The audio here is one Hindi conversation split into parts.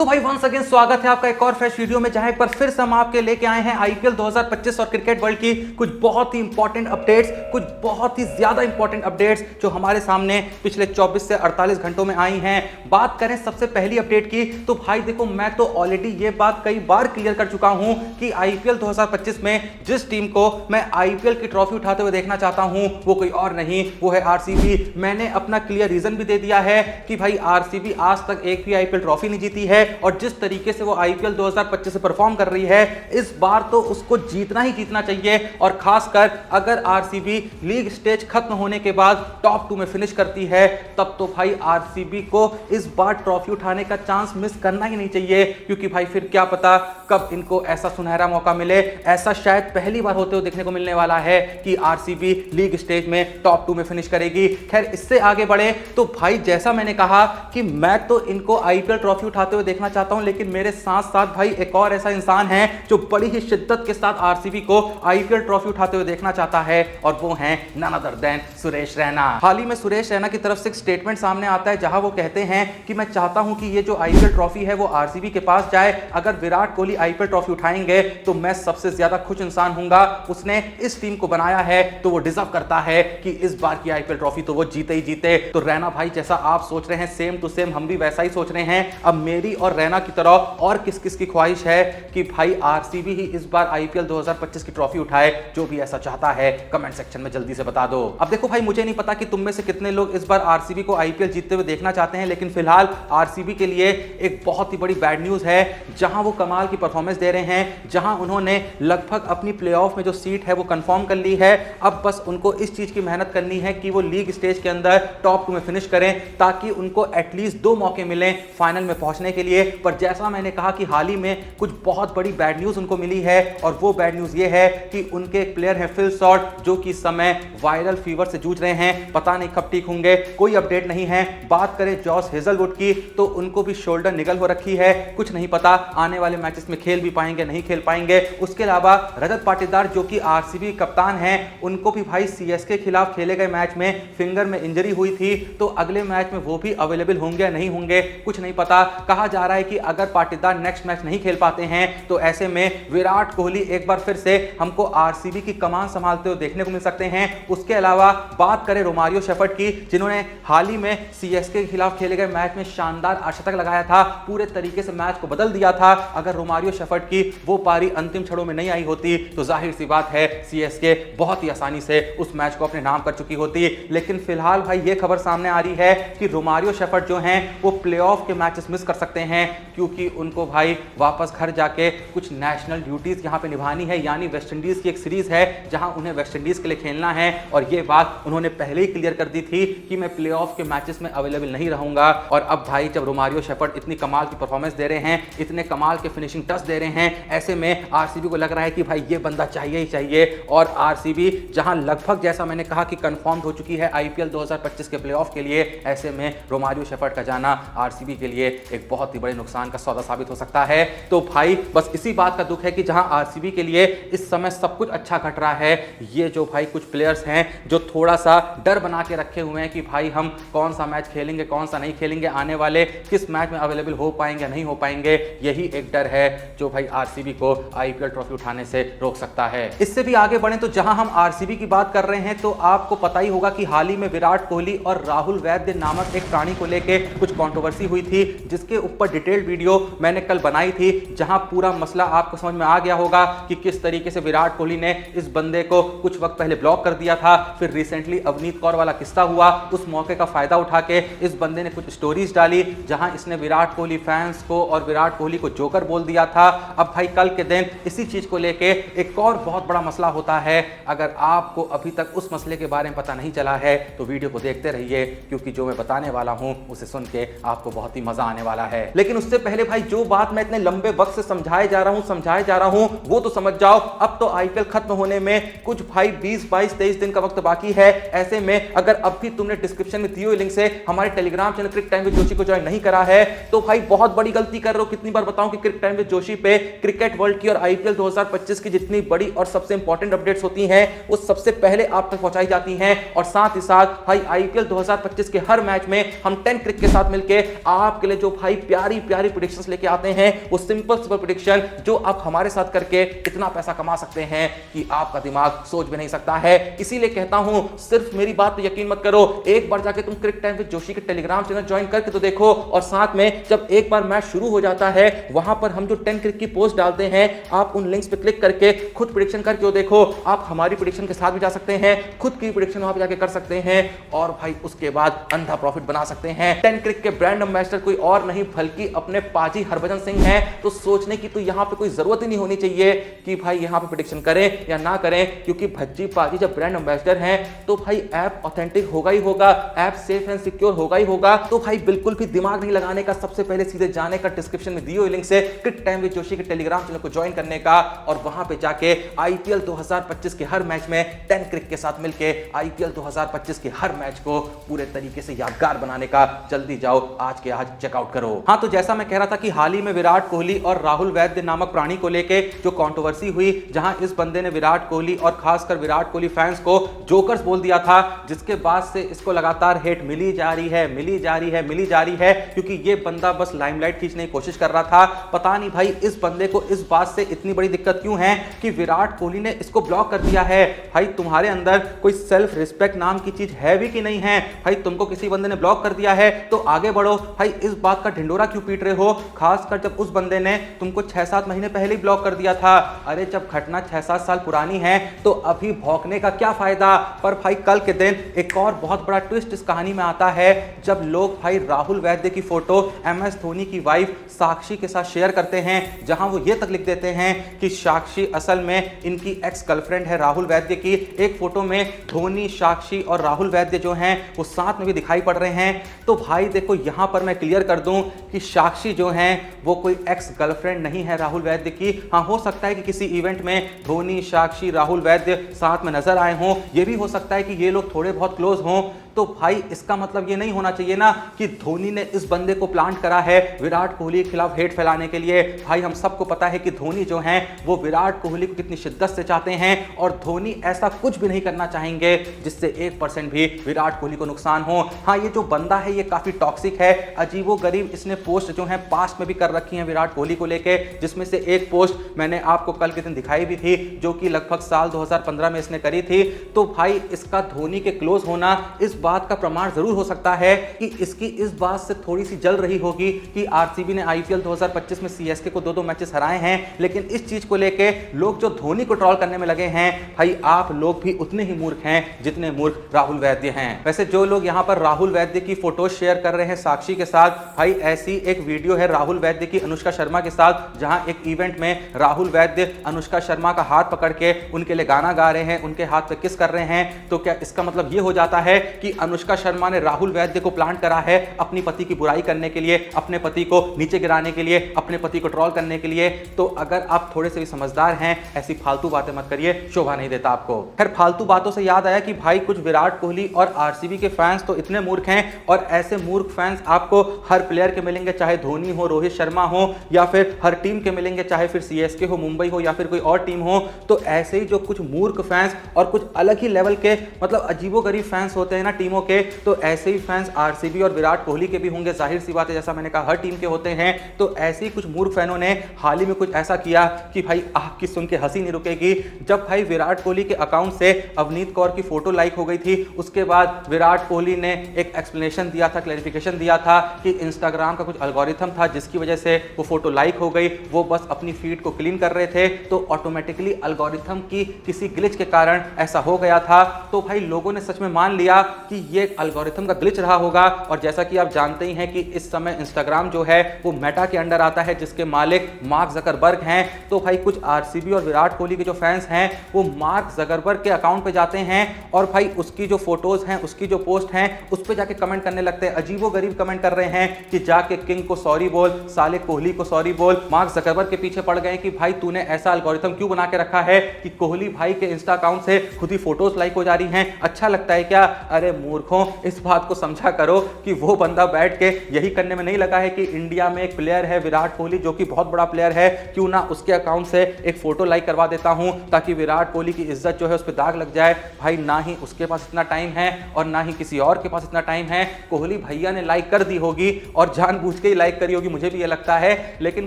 तो भाई वंस अगेन स्वागत है आपका एक और फ्रेश वीडियो में, जहां एक बार फिर से हम आपके लेके आए हैं आईपीएल 2025 और क्रिकेट वर्ल्ड की कुछ बहुत ही इंपॉर्टेंट अपडेट्स, कुछ बहुत ही ज्यादा इंपॉर्टेंट अपडेट्स जो हमारे सामने पिछले 24 से 48 घंटों में आई हैं। बात करें सबसे पहली अपडेट की, तो भाई देखो, मैं तो ऑलरेडी ये बात कई बार क्लियर कर चुका हूं कि आईपीएल 2025 में जिस टीम को मैं आईपीएल की ट्रॉफी उठाते हुए देखना चाहता हूं वो कोई और नहीं, वो है आरसीबी। मैंने अपना क्लियर रीजन भी दे दिया है कि भाई आरसीबी आज तक एक भी आईपीएल ट्रॉफी नहीं जीती है, और जिस तरीके से वो आईपीएल 2025 से परफॉर्म कर रही है, इस बार तो उसको जीतना ही जीतना चाहिए। और खासकर अगर आरसीबी लीग स्टेज खत्म होने के बाद टॉप 2 में फिनिश करती है, तब तो भाई आरसीबी को इस बार ट्रॉफी उठाने का चांस मिस करना ही नहीं चाहिए, क्योंकि भाई फिर क्या पता कब इनको ऐसा सुनहरा मौका मिले। ऐसा शायद पहली बार होते हुए देखने को मिलने वाला है कि आरसीबी लीग स्टेज में टॉप 2 में फिनिश करेगी। खैर, इससे आगे बढ़े तो भाई जैसा मैंने कहा कि मैं तो इनको आईपीएल ट्रॉफी उठाते हुए देखना चाहता हूं, लेकिन मेरे साथ साथ भाई एक और ऐसा इंसान है जो बड़ी ही शिद्दत के साथ आरसीबी को आईपीएल ट्रॉफी उठाते हुए देखना चाहता है, और वो हैं none other than Suresh Raina. हाल ही में सुरेश रैना की तरफ से एक स्टेटमेंट सामने आता है जहां वो कहते हैं कि मैं चाहता हूं कि ये जो आईपीएल ट्रॉफी है वो आरसीबी के पास जाए। अगर विराट कोहली आईपीएल ट्रॉफी उठाएंगे तो मैं सबसे ज्यादा खुश इंसान हूंगा। उसने इस टीम को बनाया है तो वो डिजर्व करता है कि इस बार की आईपीएल ट्रॉफी तो वो जीते ही जीते। तो रैना भाई, जैसा आप सोच रहे हैं सेम टू सेम हम भी वैसा ही सोच रहे हैं। अब मेरी और रैना की तरह और किस किस की ख्वाहिश है कि भाई आरसीबी ही इस बार आईपीएल 2025 की ट्रॉफी उठाए? जो भी ऐसा चाहता है कमेंट सेक्शन में जल्दी से बता दो। अब देखो भाई, मुझे नहीं पता कि तुम में से कितने लोग इस बार आरसीबी को आईपीएल जीतते हुए देखना चाहते हैं, लेकिन फिलहाल आरसीबी के लिए एक बहुत ही बड़ी बैड न्यूज है। जहां वो कमाल की परफॉर्मेंस दे रहे हैं, जहां उन्होंने लगभग अपनी प्लेऑफ में जो सीट है वो कंफर्म कर ली है, अब बस उनको इस चीज की मेहनत करनी है कि वो लीग स्टेज के अंदर टॉप 2 में फिनिश करें, ताकि उनको एटलीस्ट 2 मौके मिलें फाइनल में पहुंचने के लिए। पर जैसा मैंने कहा कि हाल ही में कुछ बहुत बड़ी बैड न्यूज उनको मिली है, और वो बैड न्यूज ये है कि उनके एक प्लेयर है फिल शॉर्ट, जो कि इस समय वायरल फीवर से जूझ रहे हैं। पता नहीं कब ठीक होंगे, कोई अपडेट नहीं है। बात करें जॉस हेजलवुड की, तो उनको भी शोल्डर निगल हो रखी है, कुछ नहीं पता आने वाले मैचेस में खेल भी पाएंगे नहीं खेल पाएंगे। उसके अलावा रजत पाटीदार, जो कि आरसीबी कप्तान हैं, उनको भी भाई सीएसके के खिलाफ खेले गए मैच में फिंगर में इंजरी हुई थी, तो अगले मैच में वो भी अवेलेबल होंगे या नहीं होंगे कुछ नहीं पता। कहा जा रहा है कि अगर पाटीदार नेक्स्ट मैच नहीं खेल पाते हैं तो ऐसे में विराट कोहली एक बार फिर से हमको आरसीबी की कमान संभालते हुए देखने को मिल सकते हैं। उसके अलावा बात करें रोमारियो शेफर्ड की, जिन्होंने हाल ही में सीएसके के खिलाफ खेले गए मैच में शानदार अर्धशतक लगाया था, पूरे तरीके से मैच को बदल दिया था। अगर रोमारियो शेफर्ड की वो पारी अंतिम क्षणों में नहीं आई होती तो जाहिर सी बात है सीएसके बहुत ही आसानी से उस मैच को अपने नाम कर चुकी होती। लेकिन फिलहाल भाई ये खबर सामने आ रही है कि रोमारियो शेफर्ड जो हैं वो प्लेऑफ के मैचेस मिस कर सकते हैं, क्योंकि उनको भाई वापस घर जाके कुछ नेशनल ड्यूटीज यहां पे निभानी है। यानी वेस्ट इंडीज की एक सीरीज है जहां उन्हें वेस्ट इंडीज के लिए खेलना है, और ये बात उन्होंने पहले ही क्लियर कर दी थी कि मैं प्लेऑफ के मैचेस में अवेलेबल नहीं रहूंगा। और अब भाई जब रोमारियो शेफर्ड इतनी कमाल की परफॉर्मेंस दे रहे हैं, इतने कमाल के फिनिशिंग टच दे रहे हैं, ऐसे में आरसीबी को लग रहा है कि भाई ये बंदा चाहिए ही चाहिए। और आरसीबी जहां लगभग जैसा मैंने कहा कि कंफर्म हो चुकी है आईपीएल 2025 के प्लेऑफ के लिए, ऐसे में रोमारियो शेफर्ड का जाना आरसीबी के लिए एक बहुत ही बड़े नुकसान का सौदा साबित हो सकता है। तो भाई बस इसी बात का दुख है कि जहां आरसीबी के लिए इस समय सब कुछ अच्छा घट रहा है, ये जो भाई कुछ प्लेयर्स हैं जो थोड़ा सा डर बना के रखे हुए हैं कि भाई हम कौन सा मैच खेलेंगे कौन सा नहीं खेलेंगे, आने वाले किस मैच में अवेलेबल हो पाएंगे नहीं हो पाएंगे, यही एक डर है जो भाई आरसीबी को आईपीएल ट्रॉफी उठाने से रोक सकता है। इससे भी आगे बढ़े तो जहां हम आरसीबी की बात कर रहे हैं, तो आपको पता ही होगा कि हाल ही में विराट कोहली और राहुल वैद्य नामक एक प्राणी को लेकर कुछ कंट्रोवर्सी हुई थी, जिसके ऊपर डिटेल्ड वीडियो मैंने कल बनाई थी, जहां पूरा मसला आपको समझ में आ गया होगा कि किस तरीके से विराट कोहली ने इस बंदे को कुछ वक्त पहले ब्लॉक कर दिया था। फिर रिसेंटली अवनीत कौर वाला किस्सा हुआ, उस मौके का फायदा उठा के इस बंदे ने कुछ स्टोरीज डाली जहां इसने विराट कोहली फैंस को और विराट कोहली को जोकर बोल दिया था। अब भाई कल के दिन इसी चीज को लेके एक और बहुत बड़ा मसला होता है। अगर आपको अभी तक उस मसले के बारे में पता नहीं चला है तो वीडियो को देखते रहिए, क्योंकि जो मैं बताने वाला हूं उसे सुन के आपको बहुत ही मजा आने वाला है। लेकिन उससे पहले भाई जो बात मैं इतने लंबे वक्त से समझाए जा रहा हूं वो तो समझ जाओ। अब तो आईपीएल खत्म होने में कुछ भाई 20, 22, 23 दिन का वक्त बाकी है। ऐसे में अगर अब भी तुमने डिस्क्रिप्शन में दिए हुए लिंक से हमारे Telegram channel cric time with Joshi को ज्वाइन नहीं करा है तो भाई बहुत बड़ी गलती कर रहे हो। कितनी बार बताऊं कि क्रिक टाइम विद जोशी पे क्रिकेट वर्ल्ड की और आईपीएल 2025 की जितनी बड़ी और सबसे इंपॉर्टेंट अपडेट्स होती हैं वो सबसे पहले आप तक पहुंचाई जाती हैं। और साथ ही साथ भाई आईपीएल 2025 के हर मैच में हम 10 क्रिक के साथ मिलकर आपके लिए जो भाई प्यार प्यारी प्यारी प्रेडिक्शंस लेके आते हैं, वो सिंपल सिंपल प्रेडिक्शन जो आप हमारे साथ करके इतना पैसा कमा सकते हैं कि आपका दिमाग सोच भी नहीं सकता है। इसीलिए कहता हूं सिर्फ मेरी बात पे यकीन मत करो, एक बार जाके तुम क्रिक टाइम विद जोशी के टेलीग्राम चैनल ज्वाइन करके तो देखो, और साथ में जब एक बार मैच शुरू हो जाता है वहां पर हम जो 10 क्रिक की पोस्ट डालते हैं, आप उन लिंक्स पे क्लिक करके खुद प्रेडिक्शन करके देखो। आप हमारी प्रेडिक्शन के साथ भी जा सकते हैं, खुद की प्रेडिक्शन वहां पे जाके कर सकते हैं और भाई उसके बाद अंधा प्रॉफिट बना सकते हैं। 10 क्रिक के ब्रांड एम्बेसडर कोई और नहीं बल्कि अपने पाजी हरभजन सिंह हैं। तो सोचने की तो यहां पे कोई जरूरत ही नहीं होनी चाहिए कि भाई यहां पे प्रेडिक्शन करें या ना करें, क्योंकि भज्जी पाजी जब ब्रांड एम्बेसडर हैं तो भाई ऐप ऑथेंटिक होगा ही होगा, ऐप सेफ एंड सिक्योर होगा ही होगा। तो भाई बिल्कुल भी दिमाग नहीं लगाने का, सबसे पहले सीधे जाने का डिस्क्रिप्शन में दिए हुए लिंक से क्रिक टाइम विद जोशी के टेलीग्राम चैनल को ज्वाइन करने का, और वहां पे जाके आईपीएल 2025 के हर मैच में 10 क्रिक के साथ मिलके आईपीएल 2025 के हर मैच को पूरे तरीके से यादगार बनाने का जल्दी जाओ, आज के आज चेकआउट करो। हाँ, तो जैसा मैं कह रहा था कि हाल ही में विराट कोहली और राहुल वैद्य नामक प्राणी को लेके जो कंट्रोवर्सी हुई, जहां इस बंदे ने विराट कोहली और खासकर विराट कोहली फैंस को जोकर्स बोल दिया था, जिसके बाद से इसको लगातार हेट मिली जा रही है, मिली जा रही है, मिली जा रही है, क्योंकि ये बंदा बस लाइमलाइट खींचने की कोशिश कर रहा था। पता नहीं भाई इस बंदे को इस बात से इतनी बड़ी दिक्कत क्यों है कि विराट कोहली ने इसको ब्लॉक कर दिया है। भाई तुम्हारे अंदर कोई सेल्फ रिस्पेक्ट नाम की चीज है भी कि नहीं है? भाई तुमको किसी बंदे ने ब्लॉक कर दिया है तो आगे बढ़ो। भाई इस बात का ढिंडोरा क्यों पीट रहे हो, खासकर जब उस बंदे ने तुमको 6-7 महीने पहले ही ब्लॉक कर दिया था। अरे जब घटना 6-7 साल पुरानी है तो अभी भौंकने का क्या फायदा। पर भाई कल के दिन एक और बहुत बड़ा ट्विस्ट इस कहानी में आता है, जब लोग भाई राहुल वैद्य की फोटो एमएस धोनी की वाइफ साक्षी के साथ शेयर करते हैं, जहां वो ये तक लिख देते हैं कि साक्षी असल में इनकी एक्स गर्लफ्रेंड है राहुल वैद्य की। एक फोटो में धोनी, साक्षी और राहुल वैद्य जो हैं वो साथ में भी दिखाई पड़ रहे हैं। तो भाई देखो यहां पर मैं क्लियर कर दूं कि साक्षी जो हैं वो कोई एक्स गर्लफ्रेंड नहीं है राहुल वैद्य की। हाँ, हो सकता है कि किसी इवेंट में धोनी, साक्षी, राहुल वैद्य साथ में नजर आए हों, ये भी हो सकता है कि ये लोग थोड़े बहुत क्लोज हों। तो भाई इसका मतलब ये नहीं होना चाहिए ना कि धोनी ने इस बंदे को प्लांट करा है विराट कोहली के खिलाफ हेट फैलाने के लिए। भाई हम सबको पता है कि धोनी जो हैं वो विराट कोहली को कितनी शिद्दत से चाहते हैं, और धोनी ऐसा कुछ भी नहीं करना चाहेंगे जिससे 1% भी विराट कोहली को नुकसान हो। हाँ, ये जो बंदा है ये काफी टॉक्सिक है, अजीबोगरीब इसने पोस्ट जो है पास्ट में भी कर रखी है विराट कोहली को लेके, जिसमें से एक पोस्ट मैंने आपको कल के दिन दिखाई भी थी जो कि लगभग साल 2015 में इसने करी थी। तो भाई इसका धोनी के क्लोज होना इस बात का प्रमाण जरूर हो सकता है कि इसकी इस बात से थोड़ी सी जल रही होगी कि आरसीबी ने आईपीएल 2025 में सीएसके को 2-2 मैचेस हराए हैं, लेकिन इस चीज को लेके लोग जो धोनी को ट्रोल करने में लगे हैं, भाई आप लोग भी उतने ही मूर्ख हैं जितने मूर्ख राहुल वैद्य हैं। वैसे जो लोग यहां पर राहुल वैद्य की फोटो शेयर कर रहे हैं साक्षी के साथ, भाई ऐसी एक वीडियो है राहुल वैद्य की अनुष्का शर्मा के साथ, जहां एक इवेंट में राहुल वैद्य अनुष्का शर्मा का हाथ पकड़ के उनके लिए गाना गा रहे हैं, उनके हाथ पे किस कर रहे हैं। तो क्या इसका मतलब ये हो जाता है कि अनुष्का शर्मा ने राहुल वैद्य को प्लांट करा है अपनी पति की बुराई करने के लिए, अपने पति को नीचे गिराने के लिए, अपने पति को ट्रोल करने के लिए? तो अगर आप थोड़े से भी समझदार हैं, ऐसी फालतू बातें मत करिए, शोभा नहीं देता आपको। खैर फालतू बातों से याद आया कि भाई कुछ विराट कोहली और आरसीबी के फैंस तो इतने मूर्ख हैं, और ऐसे मूर्ख फैंस आपको हर प्लेयर के मिलेंगे, चाहे धोनी हो, रोहित शर्मा हो, या फिर हर टीम के मिलेंगे, चाहे फिर सीएसके हो, मुंबई हो, या फिर कोई और टीम हो। तो ऐसे ही जो कुछ मूर्ख फैंस और कुछ अलग ही लेवल के मतलब अजीबोगरीब फैंस होते हैं ना टीमों के, तो ऐसे ही फैंस आरसीबी और विराट कोहली के भी होंगे, जाहिर सी बात है, जैसा मैंने कहा हर टीम के होते हैं। तो ऐसे ही कुछ मूर्ख फैनों ने हाल ही में कुछ ऐसा किया कि भाई आपकी सुन के हंसी नहीं रुकेगी। जब भाई विराट कोहली के अकाउंट से अवनीत कौर की फोटो लाइक हो गई थी, उसके बाद विराट कोहली ने एक एक्सप्लेनेशन दिया था, क्लैरिफिकेशन दिया था कि इंस्टाग्राम का कुछ एल्गोरिथम था जिसकी वजह से वो फोटो लाइक हो गई, वो बस अपनी फीड को क्लीन कर रहे थे, तो ऑटोमेटिकली एल्गोरिथम की किसी ग्लिच के कारण ऐसा हो गया था। तो भाई लोगों ने सच में मान लिया कि ये एल्गोरिथम का ग्लिच रहा होगा। और जैसा कि आप जानते ही हैं कि इस समय इंस्टाग्राम जो है वो मेटा के अंडर आता है, जिसके मालिक मार्क जकरबर्ग हैं। तो भाई कुछ आरसीबी और विराट कोहली के जो फैंस हैं वो मार्क जकरबर्ग के अकाउंट पे जाते हैं और भाई उसकी जो फोटोज हैं, उसकी जो पोस्ट हैं, उस पे जाके कमेंट करने लगते हैं, अजीबोगरीब कमेंट कर रहे हैं कि जाके किंग को सॉरी बोल, साले कोहली को सॉरी बोल। मार्क जकरबर्ग के पीछे पड़ गए कि भाई तूने ऐसा एल्गोरिथम क्यों बना के रखा है कि कोहली भाई के इंस्टा अकाउंट से खुद ही फोटोज लाइक हो जा रही हैं, अच्छा लगता है क्या? अरे मूर्खों, इस बात को समझा करो कि वो बंदा बैठ के यही करने में नहीं लगा है कि इंडिया में एक प्लेयर है विराट कोहली जो कि बहुत बड़ा प्लेयर है, क्यों ना उसके अकाउंट से एक फोटो लाइक करवा देता हूं ताकि विराट कोहली की इज्जत जो है उस पर दाग लग जाए। भाई ना ही उसके पास इतना टाइम है और ना ही किसी और के पास इतना टाइम है। कोहली भैया ने लाइक कर दी होगी और जानबूझ के ही लाइक करी होगी, मुझे भी ये लगता है, लेकिन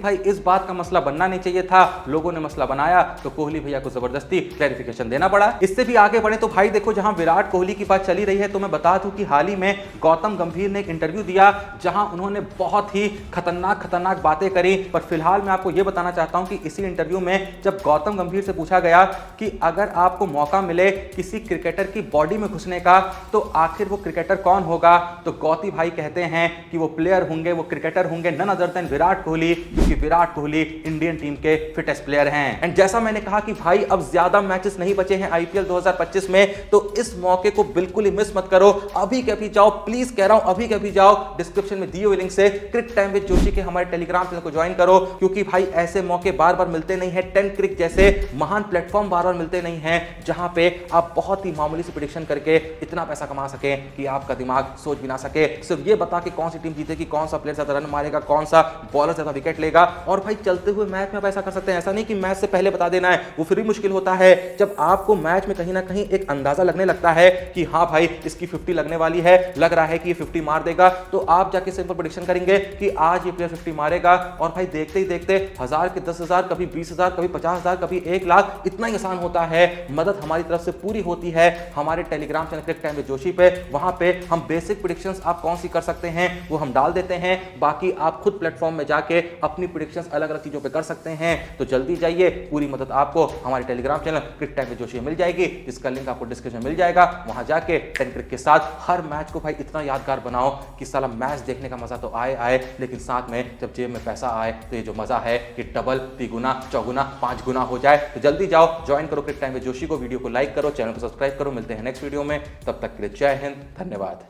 भाई इस बात का मसला बनना नहीं चाहिए था। लोगों ने मसला बनाया तो कोहली भैया को जबरदस्ती क्लैरिफिकेशन देना पड़ा। इससे भी आगे बढ़े तो भाई देखो, जहां विराट कोहली की बात चली रही है तो मैं बता दूं कि हाल ही में गौतम गंभीर ने एक इंटरव्यू दिया जहां उन्होंने बहुत ही खतरनाक बातें करी। पर फिलहाल मैं आपको यह बताना चाहता हूं कि इसी इंटरव्यू में जब गौतम गंभीर से पूछा गया कि अगर आपको मौका मिले किसी क्रिकेटर की बॉडी में घुसने का तो आखिर वो क्रिकेटर कौन होगा, तो गौती भाई कहते हैं कि वो प्लेयर होंगे, वो क्रिकेटर होंगे none other than Virat Kohli, क्योंकि विराट कोहली इंडियन टीम के फिटेस्ट प्लेयर हैं। एंड जैसा मैंने कहा कि भाई अब ज्यादा मैचेस नहीं बचे हैं आईपीएल 2025 में, तो इस मौके को बिल्कुल ही मिस मत करो। अभी के अभी जाओ, प्लीज कह रहा हूं, अभी के अभी जाओ, डिस्क्रिप्शन में दिए हुए लिंक से क्रिक टाइम विद जोशी के हमारे टेलीग्राम चैनल को ज्वाइन करो, क्योंकि भाई ऐसे मौके बार बार मिलते नहीं है। 10 क्रिक जैसे महान प्लेटफॉर्म बार बार मिलते नहीं है जहां पे आप बहुत ही मामूली सी प्रेडिक्शन करके इतना पैसा कमा सके कि आपका दिमाग सोच भी ना सके। सिर्फ ये बता कि कौन सी टीम जीतेगी, कौन सा प्लेयर ज्यादा रन मारेगा, कौन सा बॉलर ज्यादा विकेट लेगा। और भाई चलते हुए मैच में आप ऐसा कर सकते हैं, ऐसा नहीं कि मैच से पहले बता देना है, वो फिर भी मुश्किल होता है। जब आपको मैच में कहीं ना कहीं एक अंदाजा लगने लगता है कि हाँ भाई इसकी 50 लगने वाली है, लग रहा है कि ये 50 मार देगा, तो आप जाके सिंपल प्रेडिक्शन करेंगे कि आज ये प्लेयर 50 मारेगा। और भाई देखते ही देखते 1000 के 10,000, कभी 20,000, कभी 50,000, कभी 1 लाख, इतना ही आसान होता है। मदद हमारी तरफ से पूरी होती है हमारे Telegram channel cric time with Joshi पे। वहां पे हम बेसिक प्रेडिक्शंस आप कौन सी कर सकते हैं वो हम डाल देते हैं, बाकी आप खुद प्लेटफॉर्म में जाके अपनी प्रेडिक्शंस अलग अलग चीजों पे कर सकते हैं। तो जल्दी जाइए, पूरी मदद आपको हमारे Telegram channel cric time with Joshi में मिल जाएगी, जिसका लिंक आपको डिस्क्रिप्शन में मिल जाएगा। वहां जाके 10 क्रिक के साथ हर मैच को भाई इतना यादगार बनाओ कि साला मैच देखने का मजा तो आए, लेकिन साथ में जब जेब में पैसा आए तो ये जो मजा है कि डबल, तिगुना, चौगुना, 5 गुना हो जाए। तो जल्दी जाओ, ज्वाइन करो क्रिक टाइम विद जोशी को, वीडियो को लाइक करो, चैनल को सब्सक्राइब करो। मिलते हैं नेक्स्ट वीडियो में, तब तक के लिए जय हिंद, धन्यवाद।